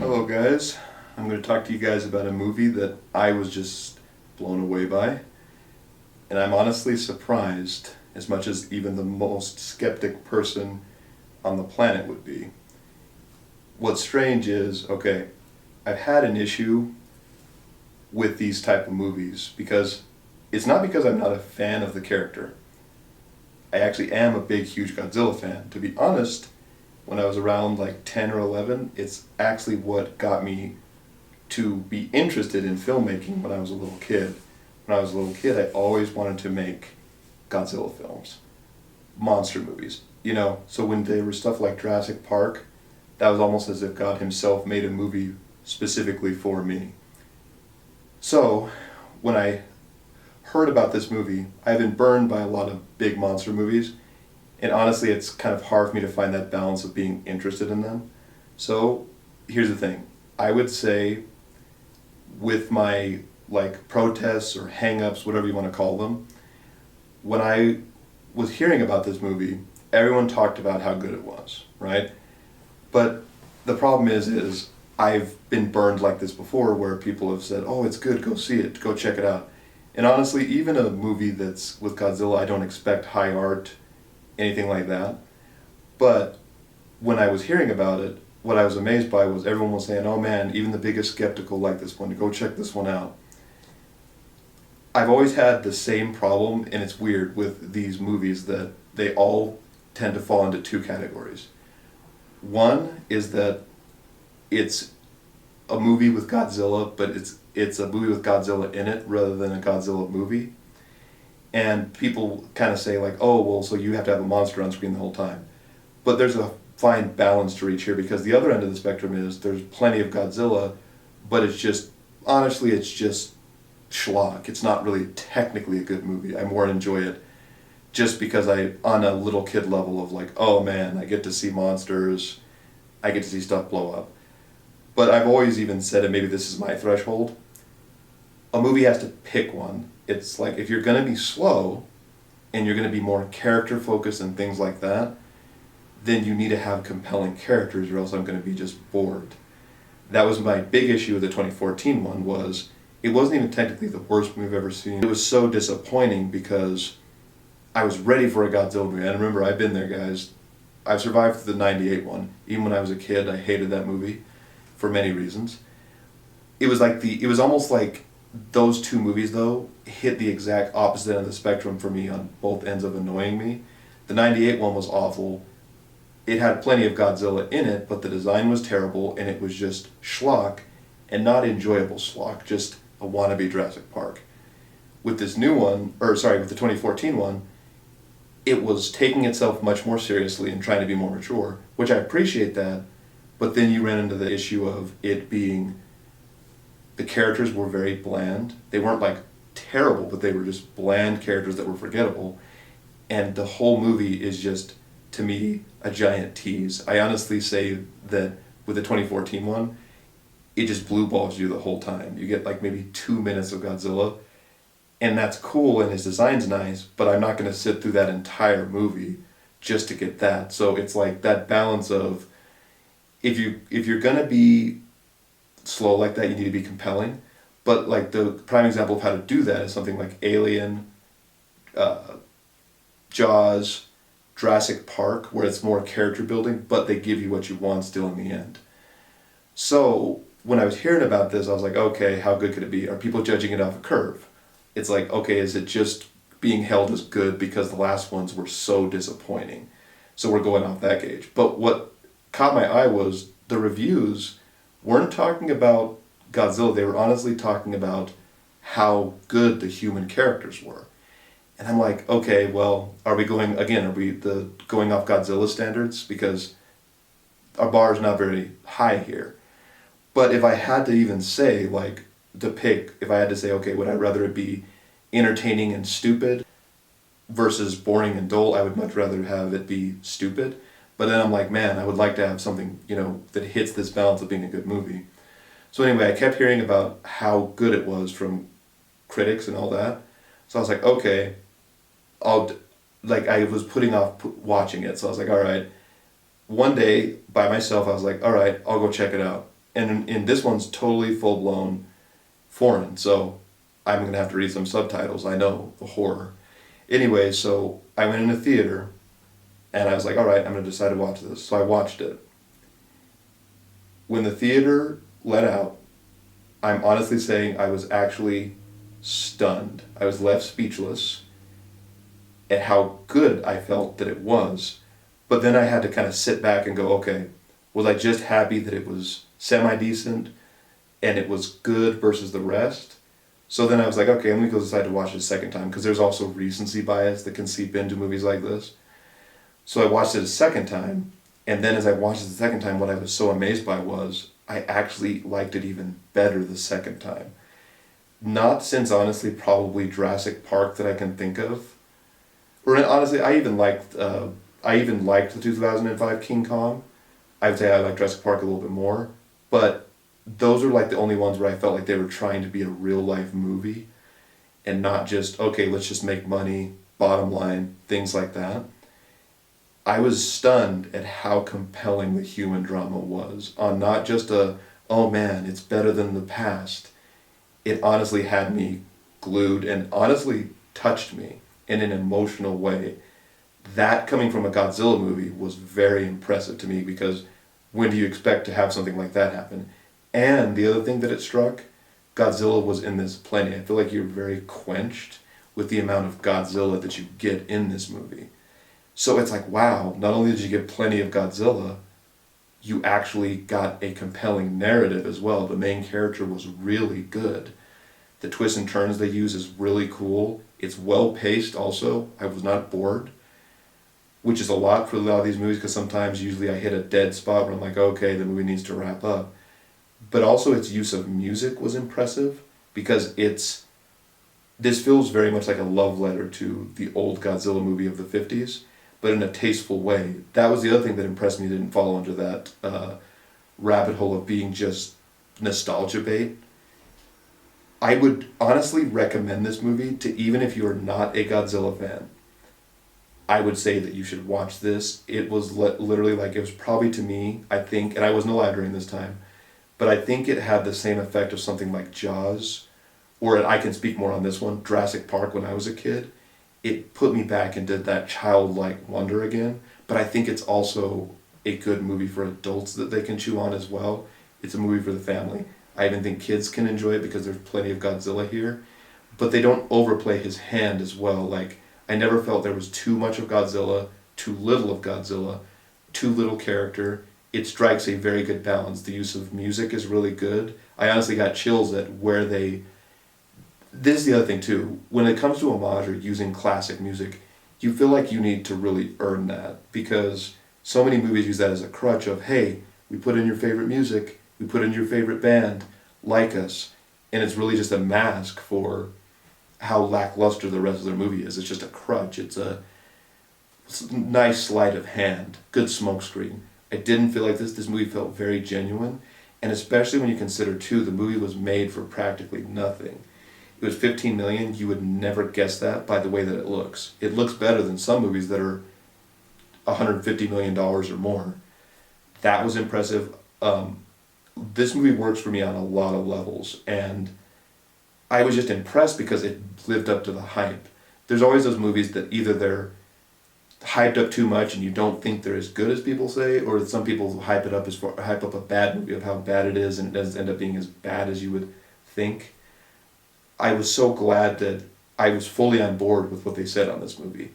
Hello guys, I'm going to talk to you guys about a movie that I was just blown away by, and I'm honestly surprised as much as even the most skeptic person on the planet would be. What's strange is, okay, I've had an issue with these type of movies because it's not because I'm not a fan of the character. I actually am a big, huge Godzilla fan. To be honest, when I was around like 10 or 11, it's actually what got me to be interested in filmmaking when I was a little kid. When I was a little kid, I always wanted to make Godzilla films, monster movies. So when there was stuff like Jurassic Park, that was almost as if God himself made a movie specifically for me. So when I heard about this movie, I've been burned by a lot of big monster movies, and honestly it's kind of hard for me to find that balance of being interested in them. So here's the thing. I would say with my like protests or hang-ups, whatever you want to call them, when I was hearing about this movie, everyone talked about how good it was, right? But the problem is I've been burned like this before where people have said, oh, it's good, go see it, go check it out. And honestly, even a movie that's with Godzilla, I don't expect high art, anything like that. But when I was hearing about it, what I was amazed by was everyone was saying, oh man, even the biggest skeptical like this one, go check this one out. I've always had the same problem, and it's weird with these movies that they all tend to fall into two categories. One is that it's a movie with Godzilla, but it's a movie with Godzilla in it rather than a Godzilla movie. And people kind of say like, oh, well, so you have to have a monster on screen the whole time. But there's a fine balance to reach here because the other end of the spectrum is there's plenty of Godzilla, but it's just, honestly, it's just schlock. It's not really technically a good movie. I more enjoy it just because on a little kid level of like, oh man, I get to see monsters, I get to see stuff blow up. But I've always even said, and maybe this is my threshold, a movie has to pick one. It's like if you're going to be slow and you're going to be more character focused and things like that, then you need to have compelling characters or else I'm going to be just bored. That was my big issue with the 2014 one was it wasn't even technically the worst movie I've ever seen. It was so disappointing because I was ready for a Godzilla movie. And remember, I've been there, guys. I've survived the 98 one. Even when I was a kid, I hated that movie for many reasons. It was almost like those two movies though hit the exact opposite end of the spectrum for me on both ends of annoying me. The 98 one was awful. It had plenty of Godzilla in it, but the design was terrible and it was just schlock and not enjoyable schlock, just a wannabe Jurassic Park. With this new one, with the 2014 one, it was taking itself much more seriously and trying to be more mature, which I appreciate that, but then you ran into the issue of it being, the characters were very bland. They weren't like terrible, but they were just bland characters that were forgettable, and the whole movie is just, to me, a giant tease. I honestly say that with the 2014 one, it just blue balls you the whole time. You get like maybe 2 minutes of Godzilla, and that's cool and his design's nice, but I'm not going to sit through that entire movie just to get that. So it's like that balance of if you're going to be slow like that, you need to be compelling. But like the prime example of how to do that is something like Alien, Jaws, Jurassic Park, where it's more character building, but they give you what you want still in the end. So when I was hearing about this, I was like, okay, how good could it be? Are people judging it off a curve? It's like, okay, is it just being held as good because the last ones were so disappointing? So we're going off that gauge. But what caught my eye was the reviews weren't talking about Godzilla. They were honestly talking about how good the human characters were. And I'm like, okay, well, are we going off Godzilla standards? Because our bar is not very high here. But if I had to even say, like, if I had to say, okay, would I rather it be entertaining and stupid versus boring and dull, I would much rather have it be stupid. But then I'm like, man, I would like to have something, that hits this balance of being a good movie. So anyway, I kept hearing about how good it was from critics and all that. So I was like, okay, I was putting off watching it. So I was like, all right. One day, by myself, I was like, all right, I'll go check it out. And in this one's totally full-blown foreign, so I'm going to have to read some subtitles. I know, the horror. Anyway, so I went in a theater, and I was like, all right, I'm going to decide to watch this. So I watched it. When the theater let out, I'm honestly saying I was actually stunned. I was left speechless at how good I felt that it was. But then I had to kind of sit back and go, okay, was I just happy that it was semi-decent and it was good versus the rest? So then I was like, okay, let me go decide to watch it a second time, because there's also recency bias that can seep into movies like this. So I watched it a second time, and then as I watched it the second time, what I was so amazed by was I actually liked it even better the second time. Not since, honestly, probably Jurassic Park that I can think of. Or honestly, I even liked the 2005 King Kong. I would say I like Jurassic Park a little bit more, but those are like the only ones where I felt like they were trying to be a real life movie and not just, okay, let's just make money, bottom line, things like that. I was stunned at how compelling the human drama was on not just oh man, it's better than the past. It honestly had me glued and honestly touched me in an emotional way. That coming from a Godzilla movie was very impressive to me, because when do you expect to have something like that happen? And the other thing that it struck, Godzilla was in this plenty. I feel like you're very quenched with the amount of Godzilla that you get in this movie. So it's like, wow, not only did you get plenty of Godzilla, you actually got a compelling narrative as well. The main character was really good. The twists and turns they use is really cool. It's well paced also. I was not bored, which is a lot for a lot of these movies, because sometimes usually I hit a dead spot where I'm like, okay, the movie needs to wrap up. But also its use of music was impressive, because this feels very much like a love letter to the old Godzilla movie of the 50s, but in a tasteful way. That was the other thing that impressed me, didn't fall into that rabbit hole of being just nostalgia bait. I would honestly recommend this movie to, even if you are not a Godzilla fan, I would say that you should watch this. It was literally like, it was probably to me, I think, and I wasn't alive during this time, but I think it had the same effect of something like Jaws, or I can speak more on this one, Jurassic Park when I was a kid. It put me back and did that childlike wonder again, but I think it's also a good movie for adults that they can chew on as well. It's a movie for the family. I even think kids can enjoy it because there's plenty of Godzilla here, but they don't overplay his hand as well. Like, I never felt there was too much of Godzilla, too little of Godzilla, too little character. It strikes a very good balance. The use of music is really good. I honestly got chills at where they... This is the other thing too. When it comes to homage or using classic music, you feel like you need to really earn that, because so many movies use that as a crutch of, hey, we put in your favorite music, we put in your favorite band, like us, and it's really just a mask for how lackluster the rest of their movie is. It's just a crutch. It's a nice sleight of hand, good smokescreen. I didn't feel like this. This movie felt very genuine, and especially when you consider too, the movie was made for practically nothing. It was $15 million. You would never guess that by the way that it looks. It looks better than some movies that are $150 million or more. That was impressive. This movie works for me on a lot of levels, and I was just impressed because it lived up to the hype. There's always those movies that either they're hyped up too much and you don't think they're as good as people say, or some people hype up a bad movie of how bad it is, and it doesn't end up being as bad as you would think. I was so glad that I was fully on board with what they said on this movie.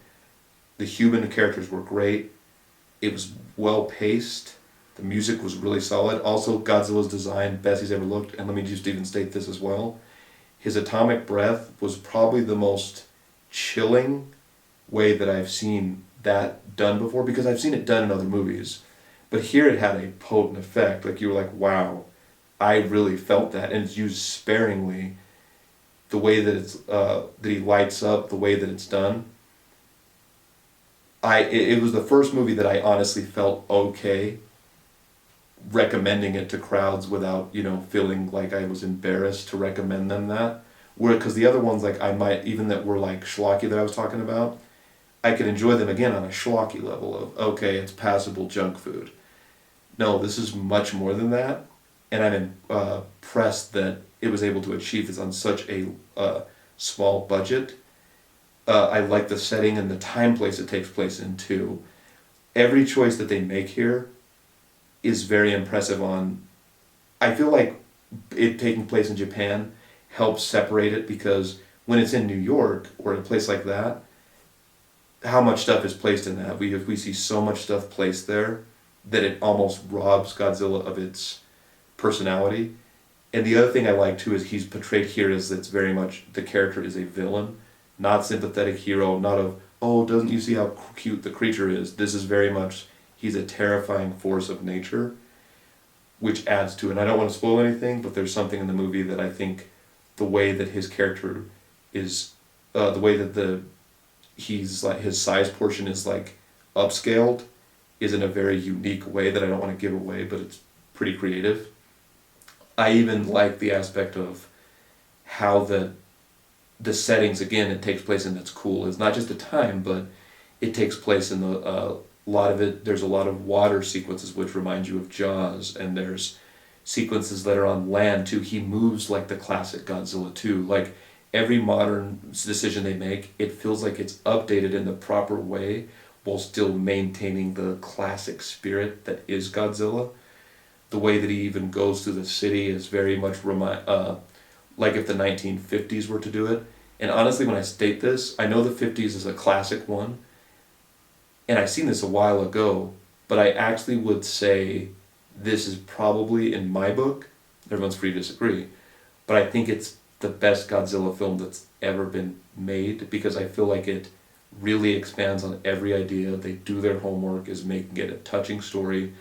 The human characters were great. It was well paced. The music was really solid. Also, Godzilla's design, best he's ever looked. And let me just even state this as well. His atomic breath was probably the most chilling way that I've seen that done before, because I've seen it done in other movies. But here it had a potent effect. Like, you were like, wow, I really felt that. And it's used sparingly. The way that it's that he lights up, the way that it's done. It was the first movie that I honestly felt okay recommending it to crowds without, feeling like I was embarrassed to recommend them that. Because the other ones, like, I might, even that were like schlocky that I was talking about, I could enjoy them again on a schlocky level of, okay, it's passable junk food. No, this is much more than that. and I'm impressed that it was able to achieve this on such a small budget. I like the setting and the time place it takes place in too. Every choice that they make here is very impressive on. I feel like it taking place in Japan helps separate it, because when it's in New York or a place like that, how much stuff is placed in that. We see so much stuff placed there that it almost robs Godzilla of its personality. And the other thing I like too is he's portrayed here as it's very much the character is a villain, not sympathetic hero, not of, oh, doesn't you see how cute the creature is? This is very much, he's a terrifying force of nature, which adds to it. And I don't want to spoil anything, but there's something in the movie that I think the way that his character is, the way that he's like, his size portion is like upscaled, is in a very unique way that I don't want to give away, but it's pretty creative. I even like the aspect of how the settings, again, it takes place in that's cool. It's not just a time, but it takes place in the lot of it. There's a lot of water sequences which remind you of Jaws, and there's sequences that are on land too. He moves like the classic Godzilla too. Like every modern decision they make, it feels like it's updated in the proper way while still maintaining the classic spirit that is Godzilla. The way that he even goes through the city is very much like if the 1950s were to do it. And honestly, when I state this, I know the 50s is a classic one, and I've seen this a while ago, but I actually would say this is probably, in my book, everyone's free to disagree, but I think it's the best Godzilla film that's ever been made, because I feel like it really expands on every idea. They do their homework, is making it a touching story,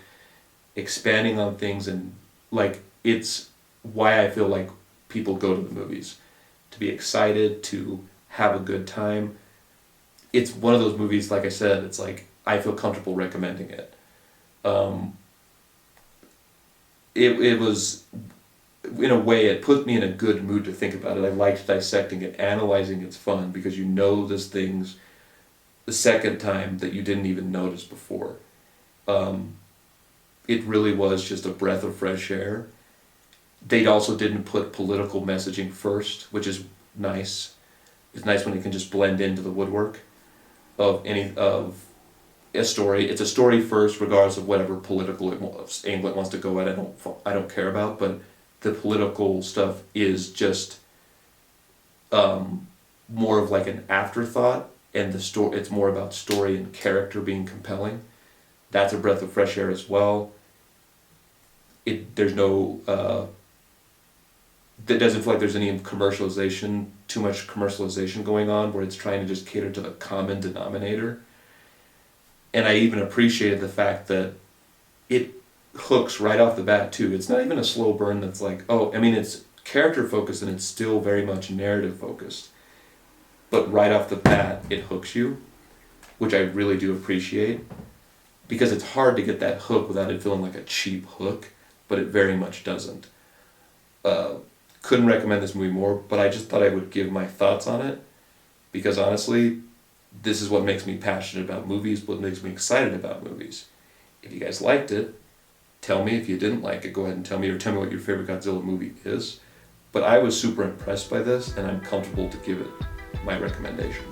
expanding on things, and like it's why I feel like people go to the movies, to be excited, to have a good time. It's one of those movies, like I said, it's like I feel comfortable recommending it. It was, in a way, it put me in a good mood to think about it. I liked dissecting it, analyzing it's fun, because you notice things the second time that you didn't even notice before. It really was just a breath of fresh air. They also didn't put political messaging first, which is nice. It's nice when it can just blend into the woodwork of a story. It's a story first, regardless of whatever political angle it wants to go at. I don't care about, but the political stuff is just more of like an afterthought, and the story, it's more about story and character being compelling. That's a breath of fresh air as well. There's no it doesn't feel like there's any commercialization, too much commercialization going on, where it's trying to just cater to the common denominator. And I even appreciated the fact that it hooks right off the bat too. It's not even a slow burn that's like, oh, I mean, it's character focused and it's still very much narrative focused. But right off the bat, it hooks you, which I really do appreciate, because it's hard to get that hook without it feeling like a cheap hook, but it very much doesn't. Couldn't recommend this movie more, but I just thought I would give my thoughts on it, because honestly, this is what makes me passionate about movies, what makes me excited about movies. If you guys liked it, tell me. If you didn't like it, go ahead and tell me, or tell me what your favorite Godzilla movie is. But I was super impressed by this, and I'm comfortable to give it my recommendation.